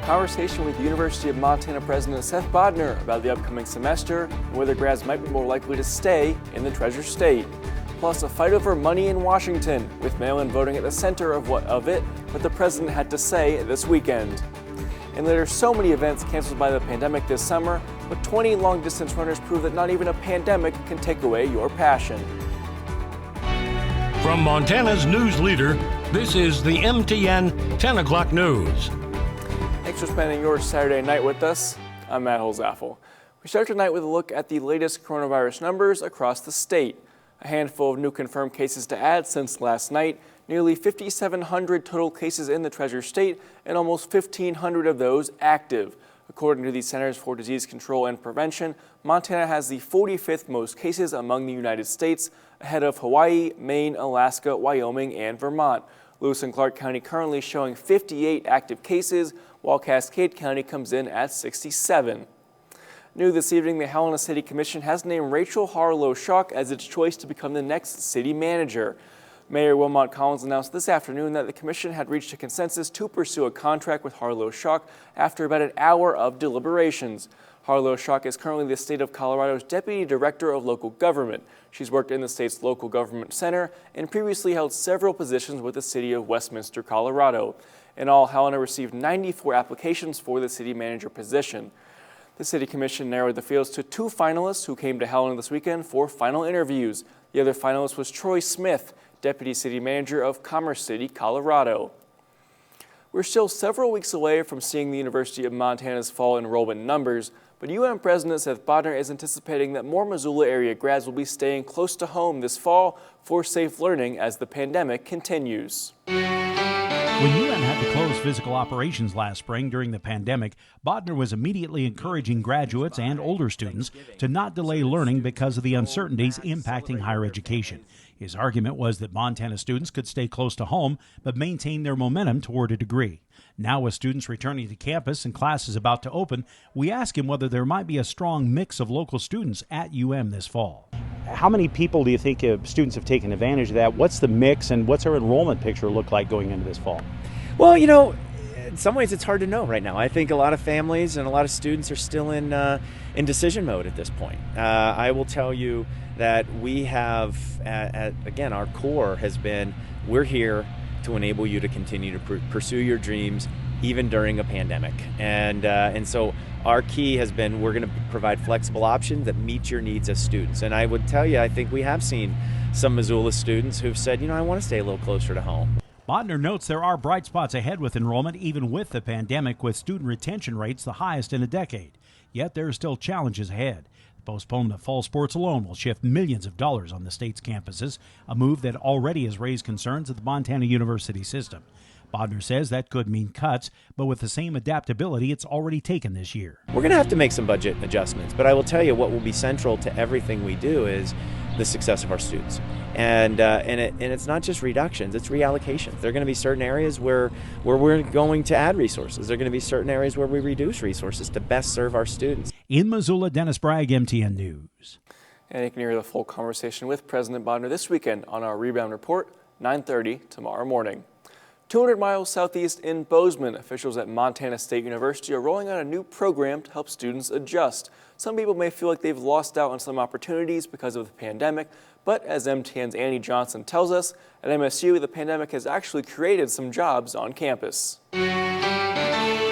conversation with University of Montana President Seth Bodner about the upcoming semester and whether grads might be more likely to stay in the Treasure State. Plus, a fight over money in Washington, with mail-in voting at the center of what the president had to say this weekend. And there are so many events canceled by the pandemic this summer, but 20 long-distance runners prove that not even a pandemic can take away your passion. From Montana's news leader, this is the MTN 10 o'clock news. Thanks for spending your Saturday night with us. I'm Matt Holzaffel. We start tonight with a look at the latest coronavirus numbers across the state. A handful of new confirmed cases to add since last night, nearly 5,700 total cases in the Treasure State, and almost 1,500 of those active. According to the Centers for Disease Control and Prevention, Montana has the 45th most cases among the United States, ahead of Hawaii, Maine, Alaska, Wyoming, and Vermont. Lewis and Clark County currently showing 58 active cases, while Cascade County comes in at 67. New this evening, the Helena City Commission has named Rachel Harlow-Schock as its choice to become the next city manager. Mayor Wilmot Collins announced this afternoon that the commission had reached a consensus to pursue a contract with Harlow-Schock after about an hour of deliberations. Harlow-Schock is currently the state of Colorado's Deputy Director of Local Government. She's worked in the state's Local Government Center and previously held several positions with the city of Westminster, Colorado. In all, Helena received 94 applications for the city manager position. The City Commission narrowed the fields to two finalists who came to Helena this weekend for final interviews. The other finalist was Troy Smith, Deputy City Manager of Commerce City, Colorado. We're still several weeks away from seeing the University of Montana's fall enrollment numbers, but UM President Seth Bodner is anticipating that more Missoula area grads will be staying close to home this fall for safe learning as the pandemic continues. When UM had to close physical operations last spring during the pandemic, Bodner was immediately encouraging graduates and older students to not delay learning because of the uncertainties impacting higher education. His argument was that Montana students could stay close to home but maintain their momentum toward a degree. Now, with students returning to campus and classes about to open, we asked him whether there might be a strong mix of local students at UM this fall. How many people do you think students have taken advantage of that? What's the mix and what's our enrollment picture look like going into this fall? Well, in some ways it's hard to know right now. I think a lot of families and a lot of students are still in decision mode at this point. I will tell you that we have, again, our core has been, we're here to enable you to continue to pursue your dreams even during a pandemic. And so our key has been, we're going to provide flexible options that meet your needs as students. And I would tell you, I think we have seen some Missoula students who've said, I want to stay a little closer to home. Bodner notes there are bright spots ahead with enrollment, even with the pandemic, with student retention rates the highest in a decade. Yet there are still challenges ahead. The postponement of fall sports alone will shift millions of dollars on the state's campuses, a move that already has raised concerns at the Montana University system. Bodner says that could mean cuts, but with the same adaptability it's already taken this year. We're going to have to make some budget adjustments, but I will tell you what will be central to everything we do is the success of our students. And it's not just reductions, it's reallocations. There are going to be certain areas where we're going to add resources. There are going to be certain areas where we reduce resources to best serve our students. In Missoula, Dennis Bragg, MTN News. And you can hear the full conversation with President Bodner this weekend on our Rebound Report, 9:30 tomorrow morning. 200 miles southeast in Bozeman, officials at Montana State University are rolling out a new program to help students adjust. Some people may feel like they've lost out on some opportunities because of the pandemic, but as MTN's Annie Johnson tells us, at MSU, the pandemic has actually created some jobs on campus.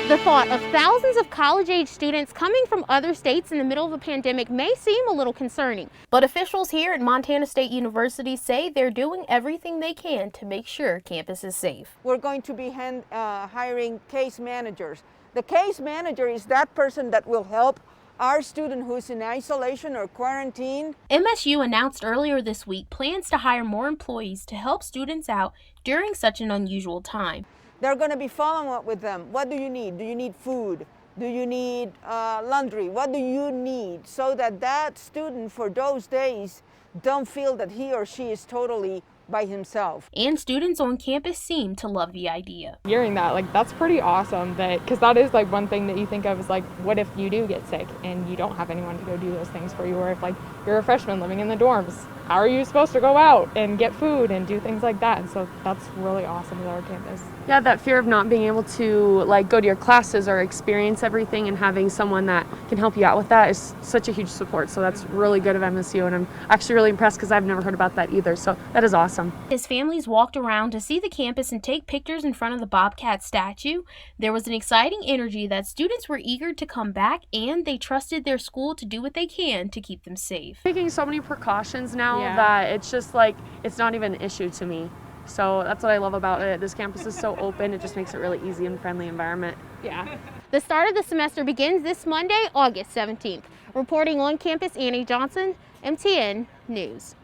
The thought of thousands of college-age students coming from other states in the middle of a pandemic may seem a little concerning, but officials here at Montana State University say they're doing everything they can to make sure campus is safe. We're going to be hiring case managers. The case manager is that person that will help our student who's in isolation or quarantine. MSU announced earlier this week plans to hire more employees to help students out during such an unusual time. They're going to be following up with them. What do you need? Do you need food? Do you need laundry? What do you need? So that student for those days don't feel that he or she is totally by himself. And students on campus seem to love the idea. Hearing that, that's pretty awesome, because that is one thing that you think of is what if you do get sick and you don't have anyone to go do those things for you, or if you're a freshman living in the dorms. how are you supposed to go out and get food and do things like that? And so that's really awesome with our campus. Yeah, that fear of not being able to like go to your classes or experience everything, and having someone that can help you out with that is such a huge support. So that's really good of MSU, and I'm actually really impressed because I've never heard about that either. So that is awesome. His families walked around to see the campus and take pictures in front of the Bobcat statue. There was an exciting energy that students were eager to come back, and they trusted their school to do what they can to keep them safe. Taking so many precautions now that it's just like, it's not even an issue to me. So that's what I love about it. This campus is so open, it just makes it really easy and friendly environment. Yeah. The start of the semester begins this Monday, August 17th. Reporting on campus, Annie Johnson, MTN News.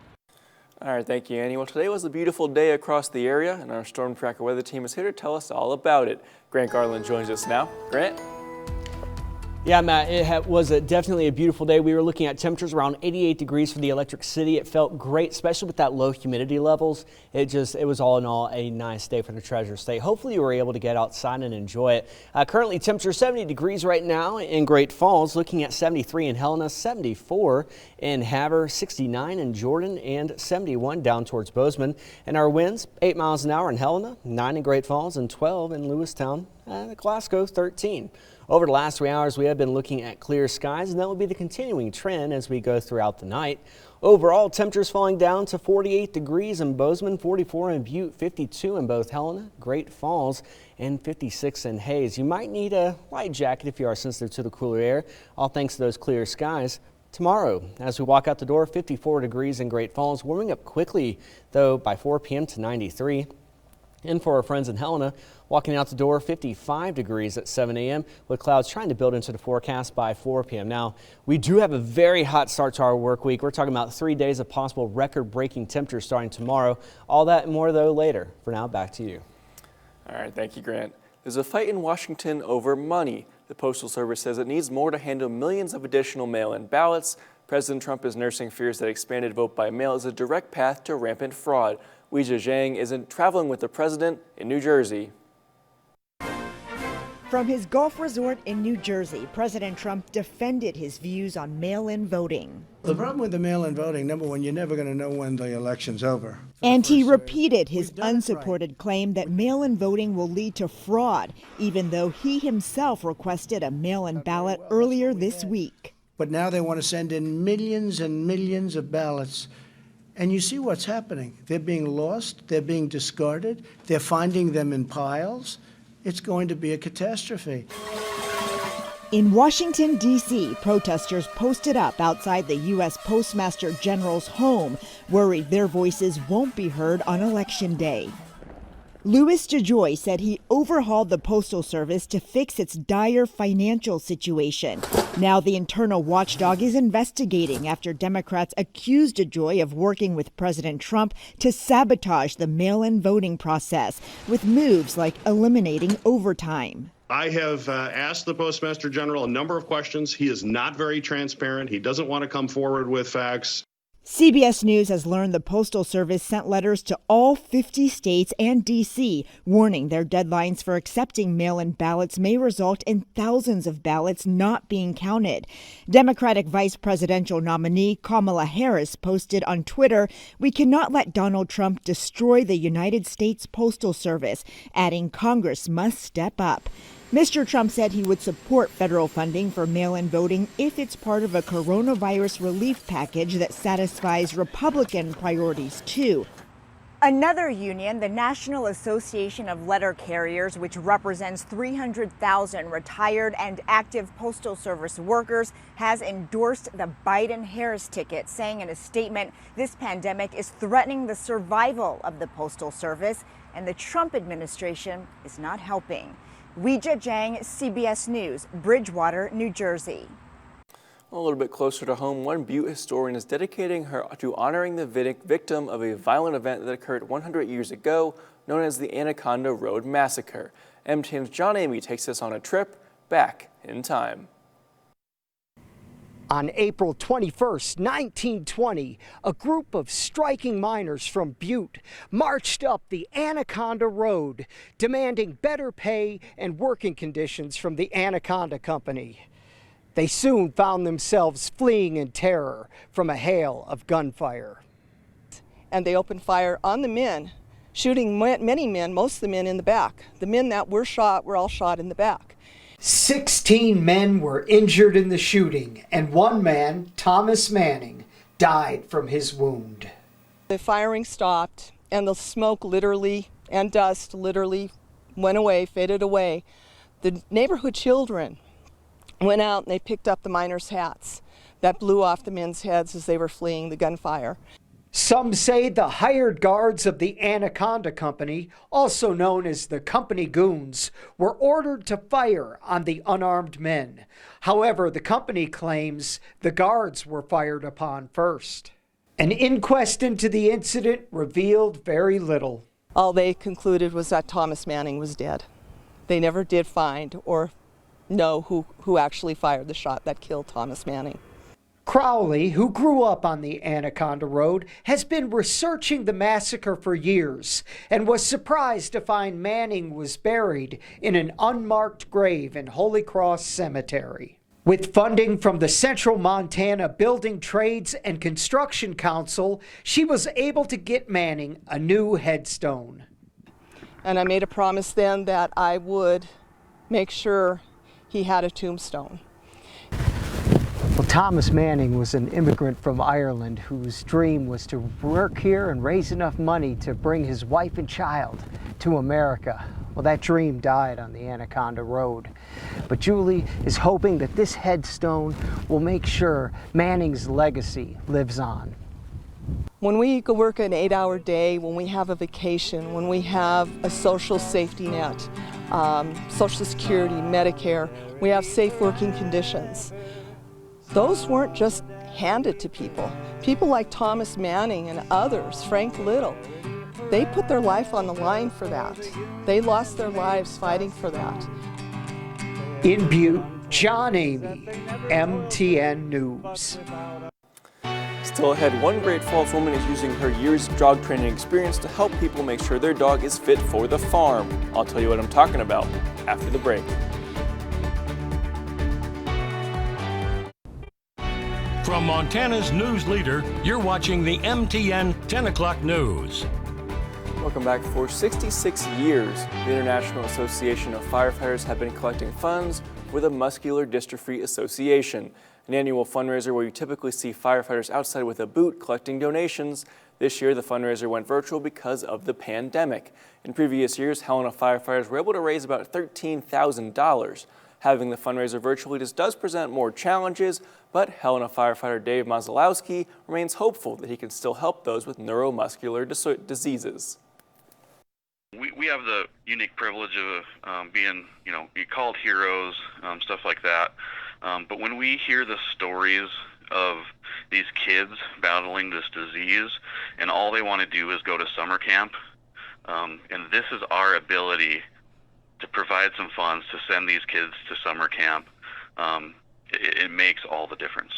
All right, thank you, Annie. Well, today was a beautiful day across the area, and our Stormtracker Weather team is here to tell us all about it. Grant Garland joins us now. Grant? Yeah, Matt, it was definitely a beautiful day. We were looking at temperatures around 88 degrees for the Electric City. It felt great, especially with that low humidity levels. It was all in all a nice day for the Treasure State. Hopefully you were able to get outside and enjoy it. Currently temperature 70 degrees right now in Great Falls, looking at 73 in Helena, 74 in Havre, 69 in Jordan, and 71 down towards Bozeman. And our winds, 8 miles an hour in Helena, 9 in Great Falls, and 12 in Lewistown, and Glasgow, 13. Over the last 3 hours, we have been looking at clear skies, and that will be the continuing trend as we go throughout the night. Overall, temperatures falling down to 48 degrees in Bozeman, 44 in Butte, 52 in both Helena, Great Falls, and 56 in Hayes. You might need a light jacket if you are sensitive to the cooler air, all thanks to those clear skies. Tomorrow, as we walk out the door, 54 degrees in Great Falls, warming up quickly, though, by 4 p.m. to 93. And for our friends in Helena, walking out the door, 55 degrees at 7 a.m. with clouds trying to build into the forecast by 4 p.m. Now, we do have a very hot start to our work week. We're talking about 3 days of possible record-breaking temperatures starting tomorrow. All that and more, though, later. For now, back to you. All right, thank you, Grant. There's a fight in Washington over money. The Postal Service says it needs more to handle millions of additional mail-in ballots. President Trump is nursing fears that expanded vote by mail is a direct path to rampant fraud. Weijia Zhang isn't traveling with the president in New Jersey. From his golf resort in New Jersey, President Trump defended his views on mail-in voting. The problem with the mail-in voting, number one, you're never going to know when the election's over. And he repeated his unsupported claim that mail-in voting will lead to fraud, even though he himself requested a mail-in ballot earlier this week. But now they want to send in millions and millions of ballots. And you see what's happening. They're being lost, they're being discarded, they're finding them in piles. It's going to be a catastrophe. In Washington, D.C., protesters posted up outside the U.S. Postmaster General's home, worried their voices won't be heard on Election Day. Louis DeJoy said he overhauled the Postal Service to fix its dire financial situation. Now the internal watchdog is investigating after Democrats accused DeJoy of working with President Trump to sabotage the mail-in voting process with moves like eliminating overtime. I have asked the Postmaster General a number of questions. He is not very transparent. He doesn't want to come forward with facts. CBS News has learned the Postal Service sent letters to all 50 states and D.C. warning their deadlines for accepting mail-in ballots may result in thousands of ballots not being counted. Democratic vice presidential nominee Kamala Harris posted on Twitter, "We cannot let Donald Trump destroy the United States Postal Service," adding Congress must step up. Mr. Trump said he would support federal funding for mail-in voting if it's part of a coronavirus relief package that satisfies Republican priorities, too. Another union, the National Association of Letter Carriers, which represents 300,000 retired and active Postal Service workers, has endorsed the Biden-Harris ticket, saying in a statement, this pandemic is threatening the survival of the Postal Service, and the Trump administration is not helping. Weijia Zhang, CBS News, Bridgewater, New Jersey. A little bit closer to home, one Butte historian is dedicating her to honoring the victim of a violent event that occurred 100 years ago, known as the Anaconda Road Massacre. MTN's John Amy takes us on a trip back in time. On April 21st, 1920, a group of striking miners from Butte marched up the Anaconda Road, demanding better pay and working conditions from the Anaconda Company. They soon found themselves fleeing in terror from a hail of gunfire. and they opened fire on the men, shooting many men, most of the men in the back. The men that were shot were all shot in the back. 16 men were injured in the shooting, and one man, Thomas Manning, died from his wound. The firing stopped, and the smoke literally and dust literally went away, faded away. The neighborhood children went out and they picked up the miners' hats that blew off the men's heads as they were fleeing the gunfire. Some say the hired guards of the Anaconda Company, also known as the Company Goons, were ordered to fire on the unarmed men. However, the company claims the guards were fired upon first. An inquest into the incident revealed very little. All they concluded was that Thomas Manning was dead. They never did find or know who actually fired the shot that killed Thomas Manning. Crowley, who grew up on the Anaconda Road, has been researching the massacre for years and was surprised to find Manning was buried in an unmarked grave in Holy Cross Cemetery. With funding from the Central Montana Building Trades and Construction Council, she was able to get Manning a new headstone. And I made a promise then that I would make sure he had a tombstone. Well, Thomas Manning was an immigrant from Ireland whose dream was to work here and raise enough money to bring his wife and child to America. Well, that dream died on the Anaconda Road. But Julie is hoping that this headstone will make sure Manning's legacy lives on. When we go work an 8-hour day, when we have a vacation, when we have a social safety net, Social Security, Medicare, we have safe working conditions. Those weren't just handed to people. People like Thomas Manning and others, Frank Little, they put their life on the line for that. They lost their lives fighting for that. In Butte, John Amy, MTN News. Still ahead, one Great Falls woman is using her years of dog training experience to help people make sure their dog is fit for the farm. I'll tell you what I'm talking about after the break. From Montana's news leader, you're watching the MTN 10 o'clock news. Welcome back. For 66 years, the International Association of Firefighters have been collecting funds for the Muscular Dystrophy Association, an annual fundraiser where you typically see firefighters outside with a boot collecting donations. This year, the fundraiser went virtual because of the pandemic. In previous years, Helena firefighters were able to raise about $13,000. Having the fundraiser virtually just does present more challenges, but Helena firefighter Dave Mazalowski remains hopeful that he can still help those with neuromuscular diseases. We have the unique privilege of being, called heroes, stuff like that. But when we hear the stories of these kids battling this disease and all they want to do is go to summer camp, and this is our ability to provide some funds to send these kids to summer camp, it makes all the difference.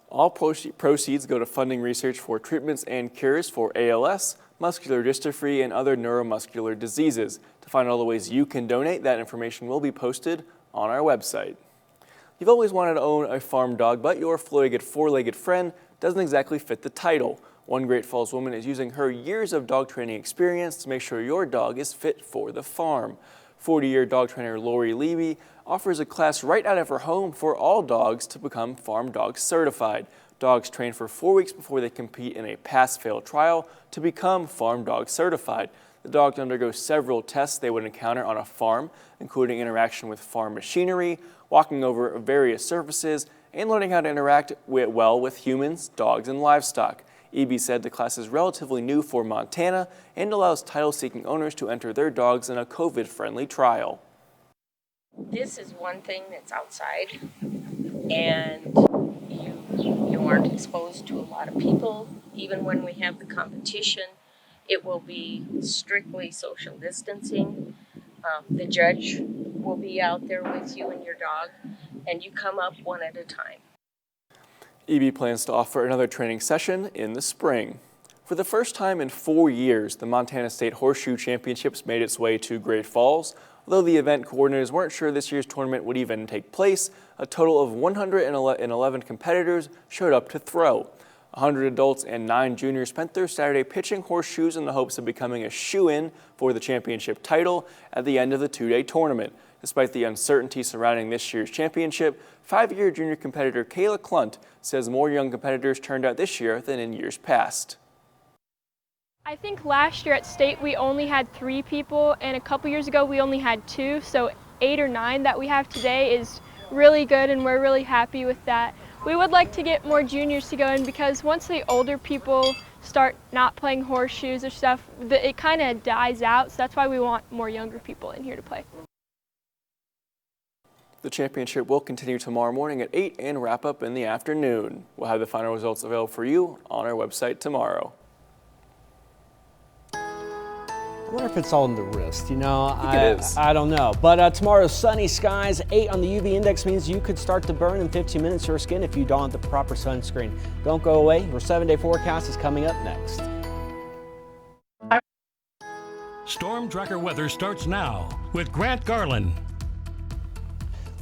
All proceeds go to funding research for treatments and cures for ALS, muscular dystrophy, and other neuromuscular diseases. To find all the ways you can donate, that information will be posted on our website. You've always wanted to own a farm dog, but your four-legged friend doesn't exactly fit the title. One Great Falls woman is using her years of dog training experience to make sure your dog is fit for the farm. 40-year dog trainer Lori Levy offers a class right out of her home for all dogs to become farm dog certified. Dogs train for 4 weeks before they compete in a pass-fail trial to become farm dog certified. The dogs undergo several tests they would encounter on a farm, including interaction with farm machinery, walking over various surfaces, and learning how to interact well with humans, dogs, and livestock. EB said the class is relatively new for Montana and allows title-seeking owners to enter their dogs in a COVID-friendly trial. This is one thing that's outside, and you aren't exposed to a lot of people. Even when we have the competition, it will be strictly social distancing. The judge will be out there with you and your dog, and you come up one at a time. EB plans to offer another training session in the spring. For the first time in 4 years, the Montana State Horseshoe Championships made its way to Great Falls. Although the event coordinators weren't sure this year's tournament would even take place, a total of 111 competitors showed up to throw. 100 adults and 9 juniors spent their Saturday pitching horseshoes in the hopes of becoming a shoo-in for the championship title at the end of the two-day tournament. Despite the uncertainty surrounding this year's championship, 5-year junior competitor Kayla Klunt says more young competitors turned out this year than in years past. I think last year at state we only had 3 people, and a couple years ago we only had 2, so 8 or 9 that we have today is really good, and we're really happy with that. We would like to get more juniors to go in, because once the older people start not playing horseshoes or stuff, it kind of dies out, so that's why we want more younger people in here to play. The championship will continue tomorrow morning at 8 and wrap up in the afternoon. We'll have the final results available for you on our website tomorrow. I wonder if it's all in the wrist, you know? I think it is. I don't know. But tomorrow's sunny skies, 8 on the UV index means you could start to burn in 15 minutes your skin if you don the proper sunscreen. Don't go away. Your 7-day forecast is coming up next. Stormtracker Weather starts now with Grant Garland.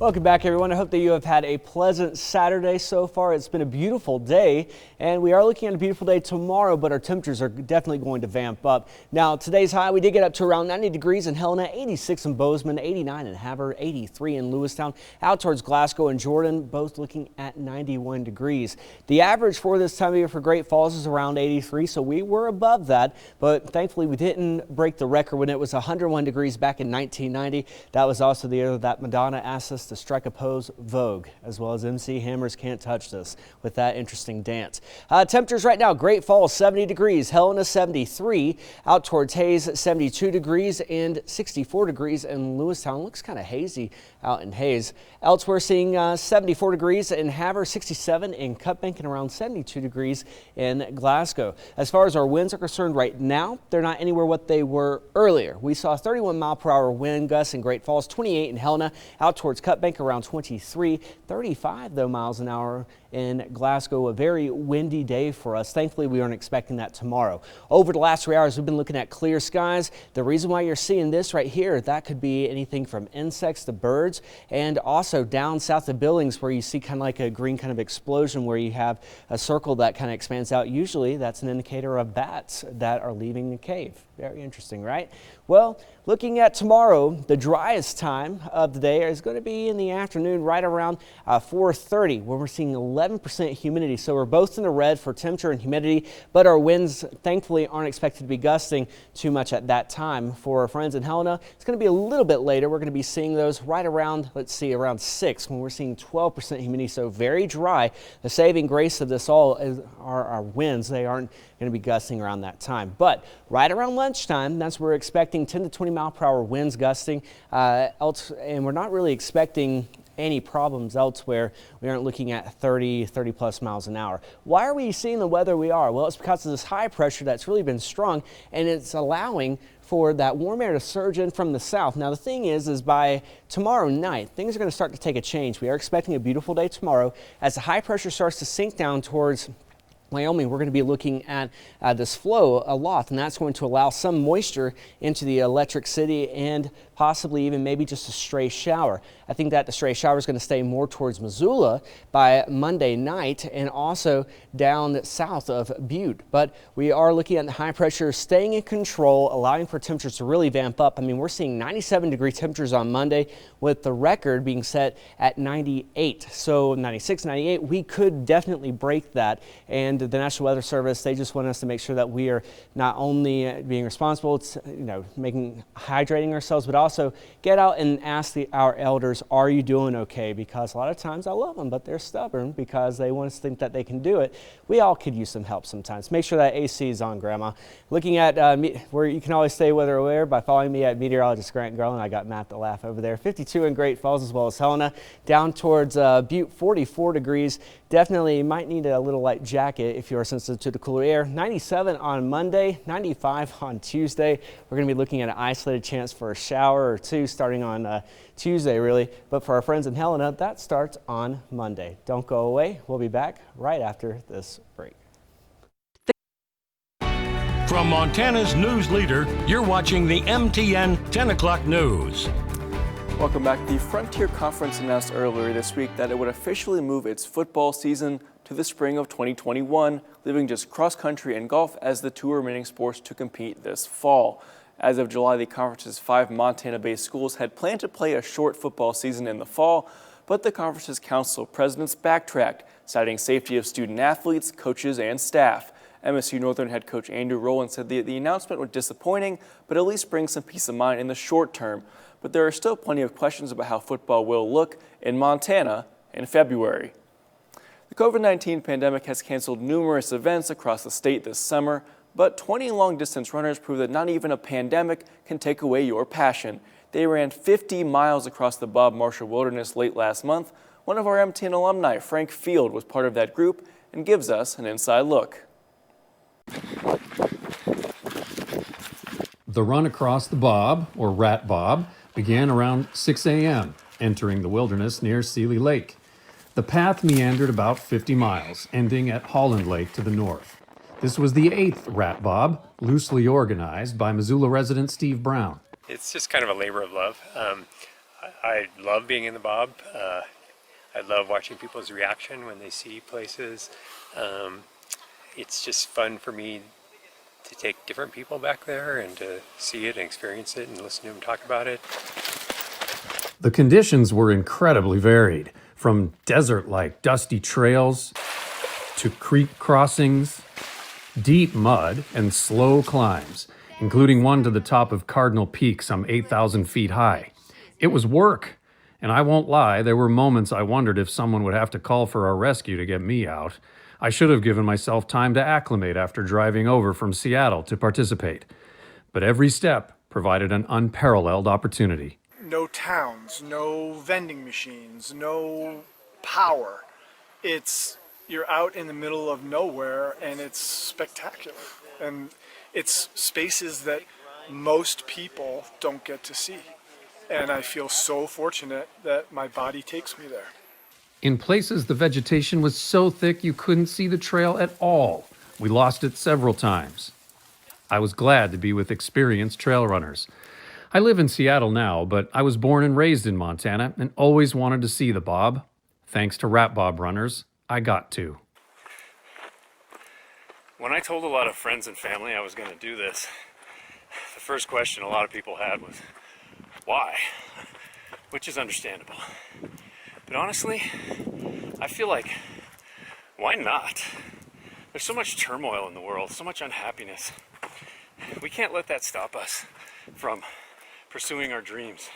Welcome back, everyone. I hope that you have had a pleasant Saturday so far. It's been a beautiful day, and we are looking at a beautiful day tomorrow, but our temperatures are definitely going to vamp up. Now, today's high, we did get up to around 90 degrees in Helena, 86 in Bozeman, 89 in Havre, 83 in Lewistown. Out towards Glasgow and Jordan, both looking at 91 degrees. The average for this time of year for Great Falls is around 83, so we were above that, but thankfully we didn't break the record when it was 101 degrees back in 1990. That was also the year that Madonna asked us to strike a pose Vogue, as well as MC Hammer's Can't Touch This with that interesting dance. Temperatures right now, Great Falls 70 degrees, Helena 73, out towards Hayes 72 degrees and 64 degrees in Lewistown. Looks kind of hazy out in Hayes. Elsewhere seeing 74 degrees in Havre, 67 in Cutbank, and around 72 degrees in Glasgow. As far as our winds are concerned right now, they're not anywhere what they were earlier. We saw 31 mile per hour wind gusts in Great Falls, 28 in Helena, out towards Cutbank around 23, 35 though miles an hour in Glasgow. A very windy day for us. Thankfully, we aren't expecting that tomorrow. Over the last 3 hours, we've been looking at clear skies. The reason why you're seeing this right here, that could be anything from insects to birds, and also down south of Billings where you see kind of like a green kind of explosion where you have a circle that kind of expands out. Usually that's an indicator of bats that are leaving the cave. Very interesting, right? Well, looking at tomorrow, the driest time of the day is going to be in the afternoon, right around 4:30, where we're seeing 11% humidity. So we're both in the red for temperature and humidity, but our winds thankfully aren't expected to be gusting too much at that time. For our friends in Helena, it's going to be a little bit later. We're going to be seeing those right around, let's see, around 6, when we're seeing 12% humidity, so very dry. The saving grace of this all is our winds. They aren't going to be gusting around that time. But right around lunchtime, that's where we're expecting 10 to 20 mile per hour winds gusting, and we're not really expecting any problems elsewhere. We aren't looking at 30 plus miles an hour. Why are we seeing the weather we are? Well, it's because of this high pressure that's really been strong, and it's allowing for that warm air to surge in from the south. Now the thing is by tomorrow night, things are going to start to take a change. We are expecting a beautiful day tomorrow. As the high pressure starts to sink down towards Wyoming, we're going to be looking at this flow aloft, and that's going to allow some moisture into the electric city and possibly even maybe just a stray shower. I think that the stray shower is going to stay more towards Missoula by Monday night and also down south of Butte. But we are looking at the high pressure staying in control, allowing for temperatures to really vamp up. I mean, we're seeing 97-degree temperatures on Monday, with the record being set at 98. So 96, 98, we could definitely break that. And the National Weather Service, they just want us to make sure that we are not only being responsible, hydrating ourselves, but also get out and ask our elders, are you doing okay? Because a lot of times I love them, but they're stubborn because they want us to think that they can do it. We all could use some help sometimes. Make sure that AC is on, Grandma. Looking at where you can always stay weather aware by following me at meteorologist Grant Garland. I got Matt to laugh over there. 52 in Great Falls as well as Helena. Down towards Butte, 44 degrees. Definitely you might need a little light jacket if you are sensitive to the cooler air. 97 on Monday, 95 on Tuesday. We're going to be looking at an isolated chance for a shower or two starting on Tuesday, really. But for our friends in Helena, that starts on Monday. Don't go away. We'll be back right after this break. From Montana's news leader, you're watching the MTN 10 o'clock news. Welcome back. The Frontier Conference announced earlier this week that it would officially move its football season to the spring of 2021, leaving just cross country and golf as the two remaining sports to compete this fall. As of July, the conference's 5 Montana-based schools had planned to play a short football season in the fall, but the conference's council presidents backtracked, citing safety of student athletes, coaches, and staff. MSU Northern head coach Andrew Rowland said the announcement was disappointing, but at least brings some peace of mind in the short term. But there are still plenty of questions about how football will look in Montana in February. The COVID-19 pandemic has canceled numerous events across the state this summer, but 20 long-distance runners prove that not even a pandemic can take away your passion. They ran 50 miles across the Bob Marshall Wilderness late last month. One of our MTN alumni, Frank Field, was part of that group and gives us an inside look. The run across the Bob, or Rat Bob, began around 6 a.m., entering the wilderness near Seeley Lake. The path meandered about 50 miles, ending at Holland Lake to the north. This was the 8th Rat Bob, loosely organized by Missoula resident Steve Brown. It's just kind of a labor of love. I love being in the Bob. I love watching people's reaction when they see places. It's just fun for me to take different people back there and to see it and experience it and listen to them talk about it. The conditions were incredibly varied, from desert-like dusty trails to creek crossings, deep mud, and slow climbs, including one to the top of Cardinal Peak, some 8,000 feet high. It was work, and I won't lie, there were moments I wondered if someone would have to call for a rescue to get me out. I should have given myself time to acclimate after driving over from Seattle to participate. But every step provided an unparalleled opportunity. No towns, no vending machines, no power. You're out in the middle of nowhere and it's spectacular. And it's spaces that most people don't get to see. And I feel so fortunate that my body takes me there. In places, the vegetation was so thick you couldn't see the trail at all. We lost it several times. I was glad to be with experienced trail runners. I live in Seattle now, but I was born and raised in Montana and always wanted to see the Bob. Thanks to Rat Bob runners, I got to. When I told a lot of friends and family I was going to do this, the first question a lot of people had was, why? Which is understandable. But honestly, I feel like, why not? There's so much turmoil in the world, so much unhappiness. We can't let that stop us from pursuing our dreams,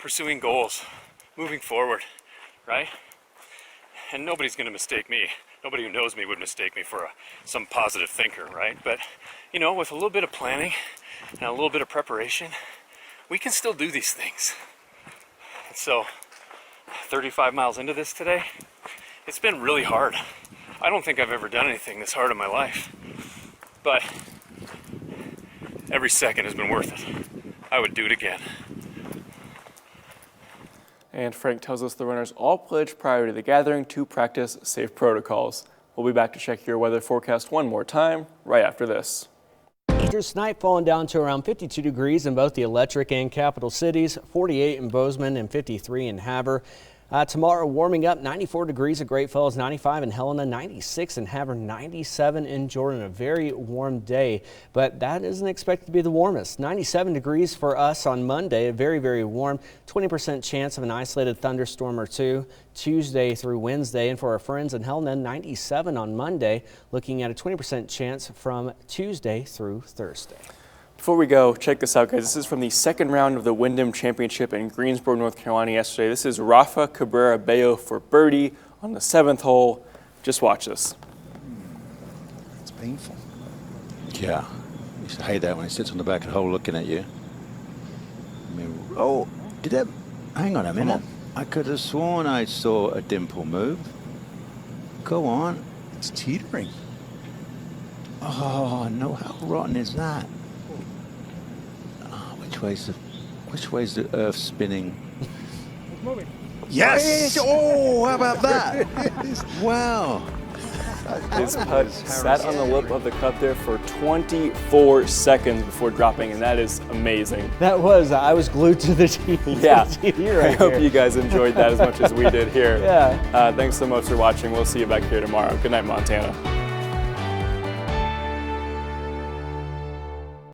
pursuing goals, moving forward, right? And nobody's going to mistake me. Nobody who knows me would mistake me for some positive thinker, right? But, you know, with a little bit of planning and a little bit of preparation, we can still do these things. And so, 35 miles into this today, it's been really hard. I don't think I've ever done anything this hard in my life, but every second has been worth it. I would do it again. And Frank tells us the runners all pledged prior to the gathering to practice safe protocols. We'll be back to check your weather forecast one more time right after this. Temperatures tonight falling down to around 52 degrees in both the Electric and Capital cities, 48 in Bozeman and 53 in Havre. Tomorrow warming up, 94 degrees at Great Falls, 95 in Helena, 96 in Havre, 97 in Jordan. A very warm day, but that isn't expected to be the warmest. 97 degrees for us on Monday, very, very warm. 20% chance of an isolated thunderstorm or two Tuesday through Wednesday. And for our friends in Helena, 97 on Monday, looking at a 20% chance from Tuesday through Thursday. Before we go, check this out, guys. This is from the second round of the Wyndham Championship in Greensboro, North Carolina yesterday. This is Rafa Cabrera Bello for birdie on the 7th hole. Just watch this. It's painful. Yeah. I used to hate that when he sits on the back of the hole looking at you. I mean, oh, did that? Hang on a minute. I could have sworn I saw a dimple move. Go on. It's teetering. Oh, no. How rotten is that? Which way's the earth spinning? Yes! Oh, how about that? Wow. His putt sat on the lip of the cup there for 24 seconds before dropping, and that is amazing. That was, I was glued to the TV. Yeah, right I hope here. you guys enjoyed that as much as we did here. Yeah. Thanks so much for watching. We'll see you back here tomorrow. Good night, Montana.